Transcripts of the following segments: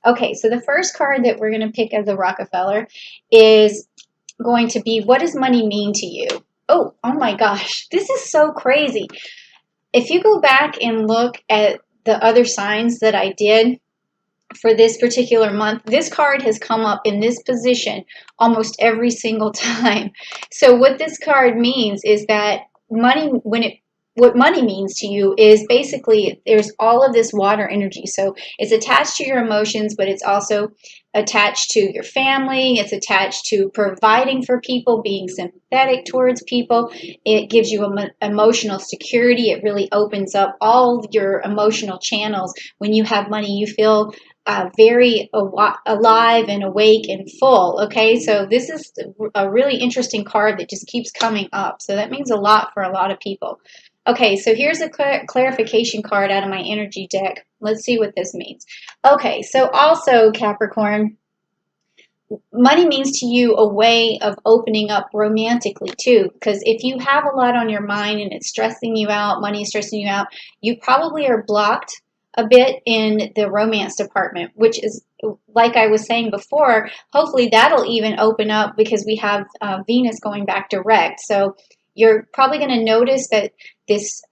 Okay, so the first card that we're going to pick as a Rockefeller is going to be, what does money mean to you? Oh my gosh, this is so crazy. If you go back and look at the other signs that I did for this particular month, this card has come up in this position almost every single time. So what this card means is that money, what money means to you is basically there's all of this water energy. So it's attached to your emotions, but it's also attached to your family. It's attached to providing for people, being sympathetic towards people. It gives you emotional security. It really opens up all your emotional channels. When you have money, you feel very alive and awake and full. Okay, so this is a really interesting card that just keeps coming up. So that means a lot for a lot of people. Okay, so here's a clarification card out of my energy deck. Let's see what this means. Okay, so also Capricorn, money means to you a way of opening up romantically too, because if you have a lot on your mind and it's stressing you out, money is stressing you out, you probably are blocked a bit in the romance department, which is, like I was saying before, hopefully that'll even open up because we have Venus going back direct. So you're probably going to notice that this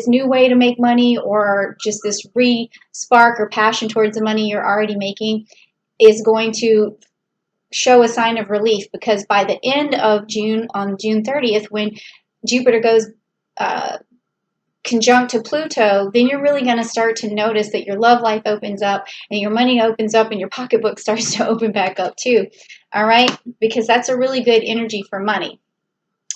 new way to make money, or just this spark or passion towards the money you're already making, is going to show a sign of relief, because by the end of June, on June 30th, when Jupiter goes conjunct to Pluto, then you're really going to start to notice that your love life opens up and your money opens up and your pocketbook starts to open back up too. All right, because that's a really good energy for money.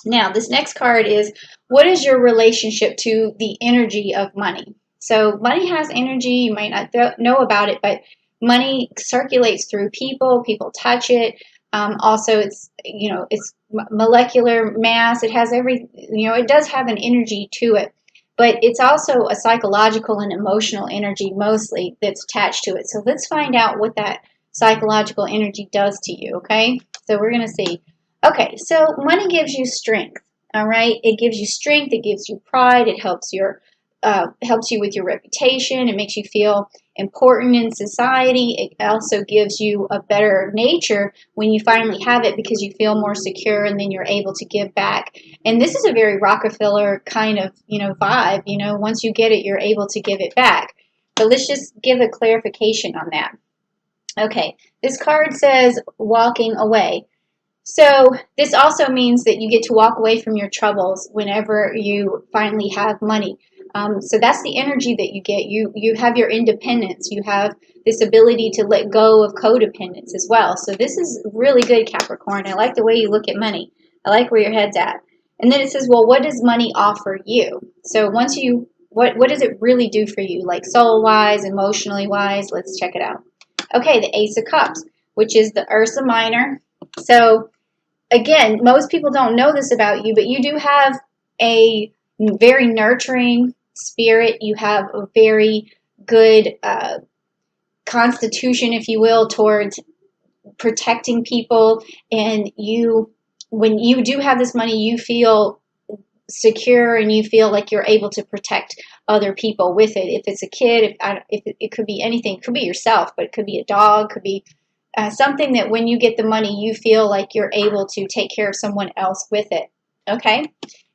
Now, this next card is, what is your relationship to the energy of money? So money has energy. You might not know about it, but money circulates through people. People touch it. Also, it's molecular mass. It has it does have an energy to it, but it's also a psychological and emotional energy mostly that's attached to it. So let's find out what that psychological energy does to you, okay? So we're going to see. Okay, so money gives you strength, all right? It gives you strength. It gives you pride. It helps you with your reputation. It makes you feel important in society. It also gives you a better nature when you finally have it, because you feel more secure and then you're able to give back. And this is a very Rockefeller kind of, vibe. Once you get it, you're able to give it back. But let's just give a clarification on that. Okay, this card says walking away. So this also means that you get to walk away from your troubles whenever you finally have money. So that's the energy that you get. You have your independence. You have this ability to let go of codependence as well. So this is really good, Capricorn. I like the way you look at money. I like where your head's at. And then it says, well, what does money offer you? So once what does it really do for you? Like soul-wise, emotionally-wise? Let's check it out. Okay, the Ace of Cups, which is the Ursa Minor. So again, most people don't know this about you, but you do have a very nurturing spirit. You have a very good constitution, if you will, towards protecting people. And when you do have this money, you feel secure and you feel like you're able to protect other people with it. If it's a kid, if it could be anything, it could be yourself, but it could be a dog, could be something that when you get the money, you feel like you're able to take care of someone else with it. Okay?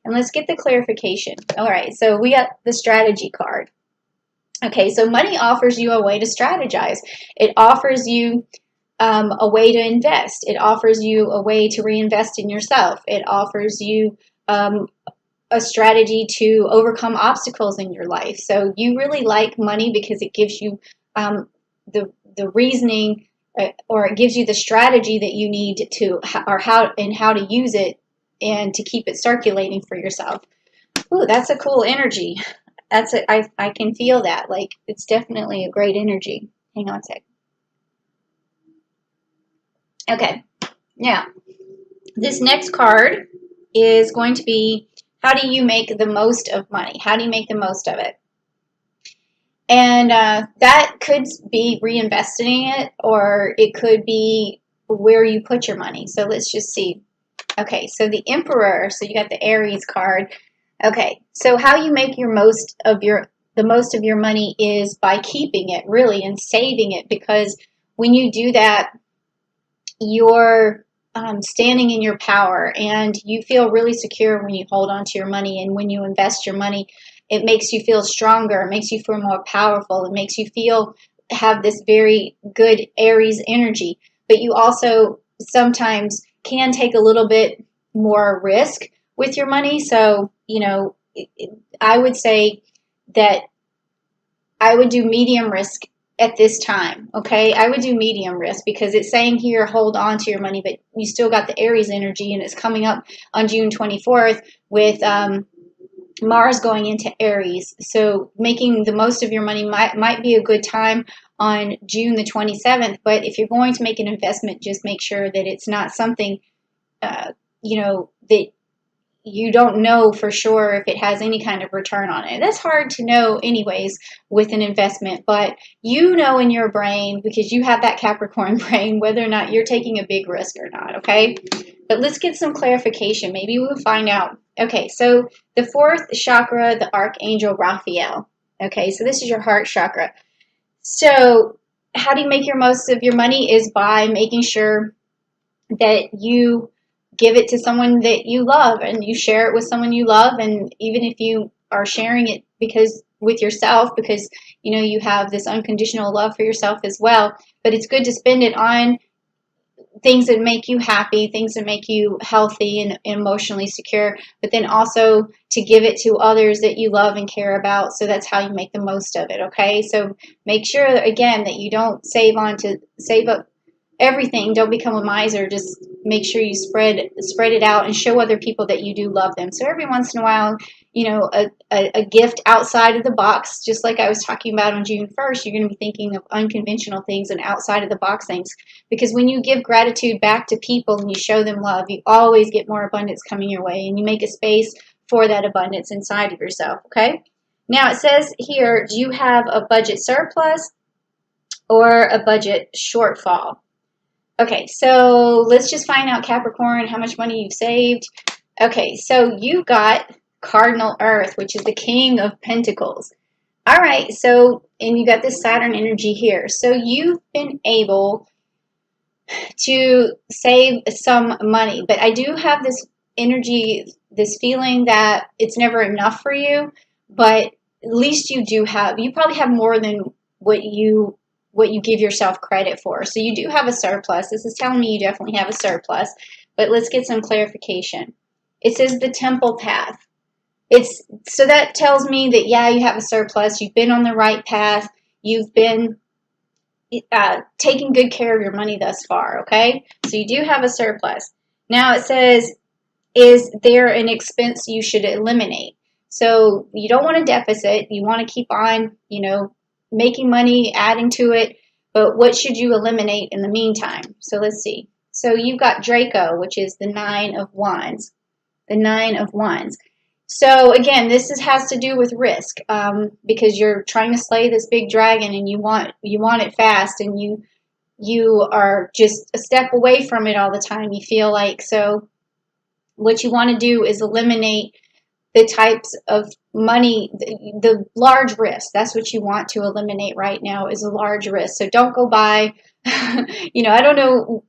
And let's get the clarification. All right, so we got the strategy card. Okay, so money offers you a way to strategize. It offers you a way to invest. It offers you a way to reinvest in yourself. It offers you a strategy to overcome obstacles in your life. So you really like money because it gives you the reasoning, or it gives you the strategy that you need to, or how to use it and to keep it circulating for yourself. Ooh, that's a cool energy. I can feel that. Like, it's definitely a great energy. Hang on a sec. Okay, now this next card is going to be, how do you make the most of money? How do you make the most of it? And that could be reinvesting it, or it could be where you put your money. So let's just see. Okay, so the Emperor, so you got the Aries card. Okay, so how you make your most of the most of your money is by keeping it, really, and saving it, because when you do that, you're standing in your power, and you feel really secure when you hold on to your money. And when you invest your money, it makes you feel stronger, it makes you feel more powerful, it makes you feel have this very good Aries energy. But you also sometimes can take a little bit more risk with your money. So, I would say that I would do medium risk at this time, okay? I would do medium risk, because it's saying here hold on to your money, but you still got the Aries energy, and it's coming up on June 24th with Mars going into Aries. So making the most of your money might be a good time on June the 27th. But if you're going to make an investment, just make sure that it's not something, that you don't know for sure if it has any kind of return on it. That's hard to know anyways with an investment, but you know in your brain, because you have that Capricorn brain, whether or not you're taking a big risk or not, okay? But let's get some clarification. Maybe we'll find out. Okay, so the fourth chakra, the Archangel Raphael. Okay, so this is your heart chakra. So how do you make your most of your money is by making sure that you give it to someone that you love, and you share it with someone you love. And even if you are sharing it with yourself, because you have this unconditional love for yourself as well, but it's good to spend it on things that make you happy, things that make you healthy and emotionally secure, but then also to give it to others that you love and care about. So that's how you make the most of it, okay? So make sure, again, that you don't save up everything. Don't become a miser. Just make sure you spread it out and show other people that you do love them. So every once in a while, a gift outside of the box, just like I was talking about on June 1st, you're going to be thinking of unconventional things and outside of the box things. Because when you give gratitude back to people and you show them love, you always get more abundance coming your way, and you make a space for that abundance inside of yourself, okay? Now it says here, do you have a budget surplus or a budget shortfall? Okay, so let's just find out, Capricorn, how much money you've saved. Okay, so you got Cardinal Earth, which is the King of Pentacles. All right, so, and you got this Saturn energy here. So you've been able to save some money, but I do have this energy, this feeling that it's never enough for you, but at least you probably have more than what you give yourself credit for. So you do have a surplus. This is telling me you definitely have a surplus, but let's get some clarification. It says the temple path. So that tells me that, yeah, you have a surplus. You've been on the right path. You've been taking good care of your money thus far, okay? So you do have a surplus. Now it says, is there an expense you should eliminate? So you don't want a deficit. You want to keep on, making money, adding to it, but what should you eliminate in the meantime? So let's see. So you've got Draco, which is the Nine of Wands. The Nine of Wands. So again, this has to do with risk, because you're trying to slay this big dragon, and you want it fast, and you are just a step away from it all the time, you feel like. So what you want to do is eliminate the types of money, the large risk. That's what you want to eliminate right now, is a large risk. So don't go buy, I don't know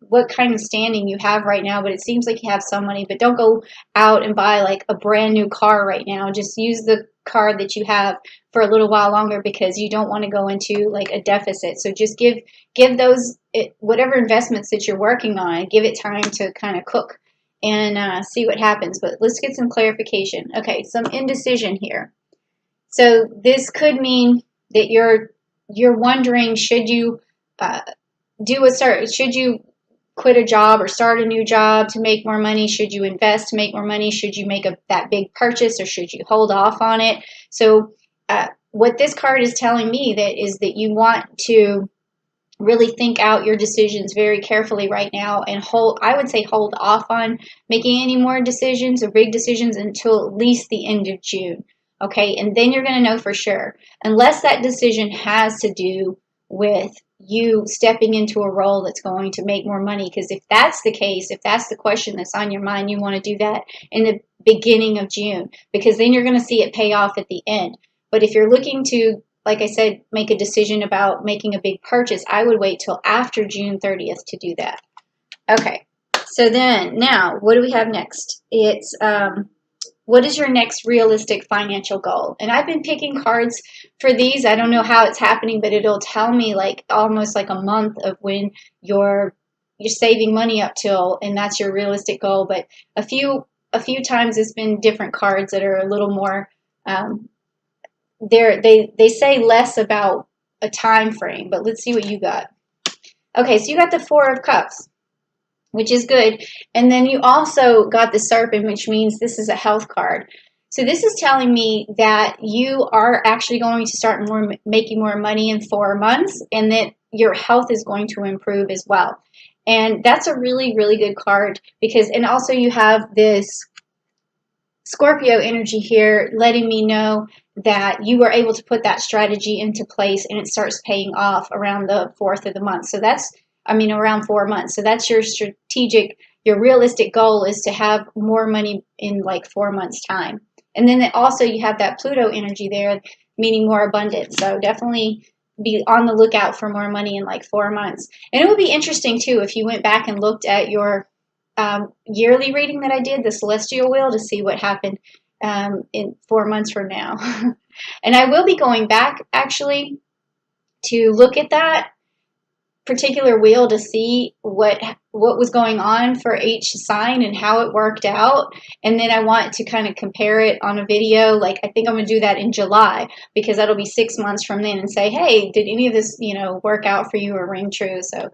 what kind of standing you have right now, but it seems like you have some money. But don't go out and buy like a brand new car right now. Just use the car that you have for a little while longer, because you don't want to go into like a deficit. So just give those, whatever investments that you're working on, give it time to kind of cook and see what happens. But let's get some clarification. Okay, some indecision here. So this could mean that you're wondering, should you should you quit a job or start a new job to make more money? Should you invest to make more money? Should you make that big purchase, or should you hold off on it? So what this card is telling me is that you want to really think out your decisions very carefully right now, and hold off on making any more decisions or big decisions until at least the end of June. Okay, and then you're going to know for sure, unless that decision has to do with you stepping into a role that's going to make more money. Because if that's the case, if that's the question that's on your mind, you want to do that in the beginning of June, because then you're going to see it pay off at the end. But if you're looking to, like I said, make a decision about making a big purchase, I would wait till after June 30th to do that. Okay, so then now what do we have next? It's what is your next realistic financial goal? And I've been picking cards for these. I don't know how it's happening, but it'll tell me like almost like a month of when you're saving money up till, and that's your realistic goal. But a few times it's been different cards that are a little more they say less about a time frame. But let's see what you got. Okay, so you got the Four of Cups, which is good. And then you also got the Serpent, which means this is a health card. So this is telling me that you are actually going to start making more money in 4 months, and that your health is going to improve as well. And that's a really, really good card because, and also you have this Scorpio energy here letting me know that you were able to put that strategy into place and it starts paying off around the 4th of the month. So that's, around 4 months. So that's your strategic, your realistic goal is to have more money in like 4 months time. And then also you have that Pluto energy there, meaning more abundance. So definitely be on the lookout for more money in like 4 months. And it would be interesting too if you went back and looked at your yearly reading that I did, the celestial wheel, to see what happened in 4 months from now. And I will be going back actually to look at that particular wheel to see what was going on for each sign and how it worked out. And then I want to kind of compare it on a video. Like I think I'm going to do that in July because that'll be 6 months from then and say, hey, did any of this, work out for you or ring true? So,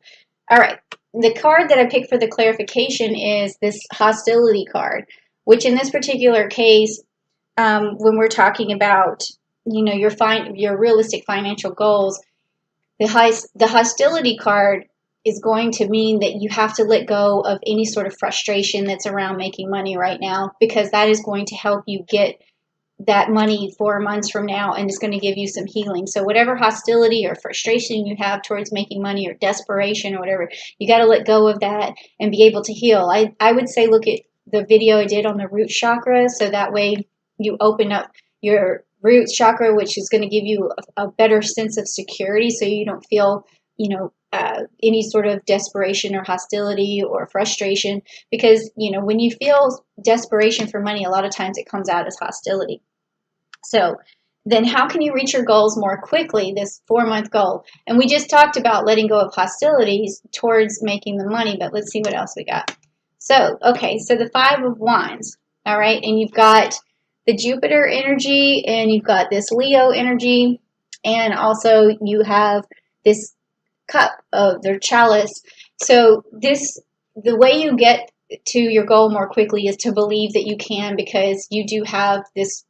all right. The card that I picked for the clarification is this hostility card, which in this particular case, when we're talking about, your realistic financial goals, the hostility card is going to mean that you have to let go of any sort of frustration that's around making money right now, because that is going to help you get that money 4 months from now, and it's going to give you some healing. So whatever hostility or frustration you have towards making money or desperation or whatever, you got to let go of that and be able to heal. I would say look at the video I did on the root chakra, so that way you open up your root chakra, which is going to give you a better sense of security, so you don't feel any sort of desperation or hostility or frustration, because when you feel desperation for money, a lot of times it comes out as hostility. So then how can you reach your goals more quickly, this 4-month goal? And we just talked about letting go of hostilities towards making the money, but let's see what else we got. So, okay, so the 5 of Wands, all right, and you've got the Jupiter energy, and you've got this Leo energy, and also you have this cup of their chalice. So the way you get to your goal more quickly is to believe that you can, because you do have this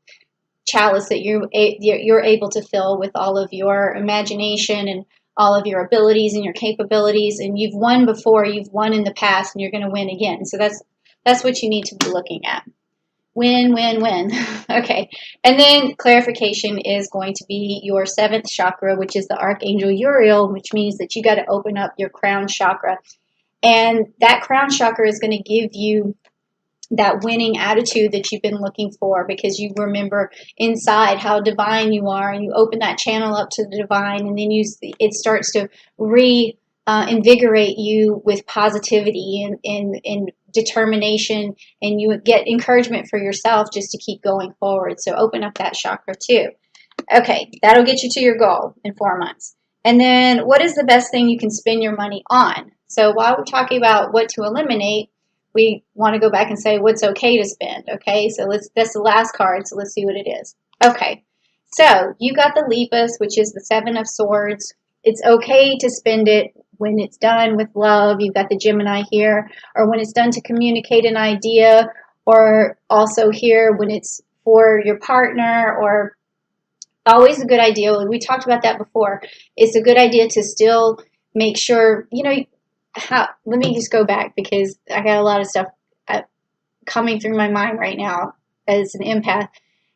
chalice that you're able to fill with all of your imagination and all of your abilities and your capabilities, and you've won before, you've won in the past, and you're going to win again. So that's what you need to be looking at. Win, win, win. Okay. And then clarification is going to be your 7th chakra, which is the Archangel Uriel, which means that you got to open up your crown chakra. And that crown chakra is going to give you that winning attitude that you've been looking for, because you remember inside how divine you are, and you open that channel up to the divine, and then it starts to invigorate you with positivity and determination, and you get encouragement for yourself just to keep going forward. So open up that chakra too. Okay, that'll get you to your goal in 4 months. And then what is the best thing you can spend your money on? So while we're talking about what to eliminate, we want to go back and say what's okay to spend. Okay, so that's the last card, so let's see what it is. Okay, so you got the Lepus, which is the 7 of Swords. It's okay to spend it when it's done with love. You've got the Gemini here, or when it's done to communicate an idea, or also here when it's for your partner, or always a good idea. We talked about that before. It's a good idea to still make sure, let me just go back, because I got a lot of stuff coming through my mind right now as an empath.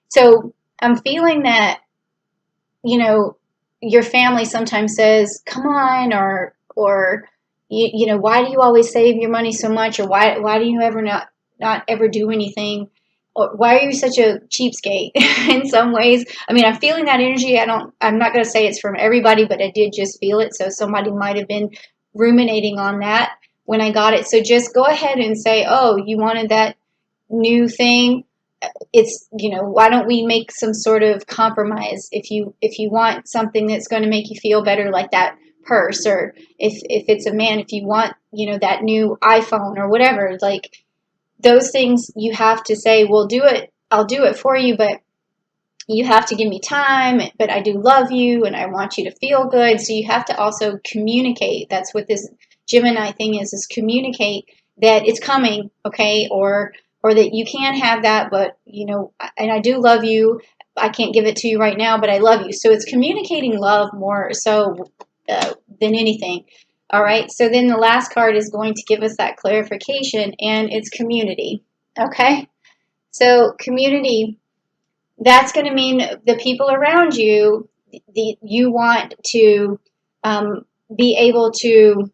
So I'm feeling that, your family sometimes says, come on, or why do you always save your money so much, or why do you ever not ever do anything, or why are you such a cheapskate? In some ways, I mean, I'm feeling that energy. I'm not going to say it's from everybody, but I did just feel it. So somebody might have been ruminating on that when I got it. So just go ahead and say, oh, you wanted that new thing. It's, why don't we make some sort of compromise? If you want something that's going to make you feel better, like that purse, or if it's a man, if you want, that new iPhone or whatever, like those things, you have to say, well, do it. I'll do it for you, but you have to give me time, but I do love you and I want you to feel good. So you have to also communicate. That's what this Gemini thing is communicate that it's coming, okay? Or that you can have that, but and I do love you. I can't give it to you right now, but I love you. So it's communicating love more so than anything. All right, so then the last card is going to give us that clarification, and it's community. Okay, so community, that's going to mean the people around you, you want to be able to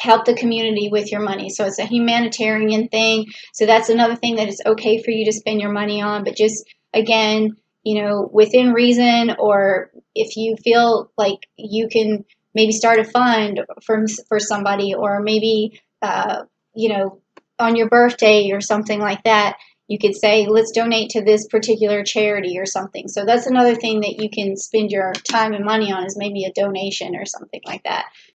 help the community with your money. So it's a humanitarian thing. So that's another thing that it's okay for you to spend your money on, but just, again, within reason, or if you feel like you can maybe start a fund for somebody, or maybe, on your birthday or something like that, you could say, let's donate to this particular charity or something. So that's another thing that you can spend your time and money on, is maybe a donation or something like that.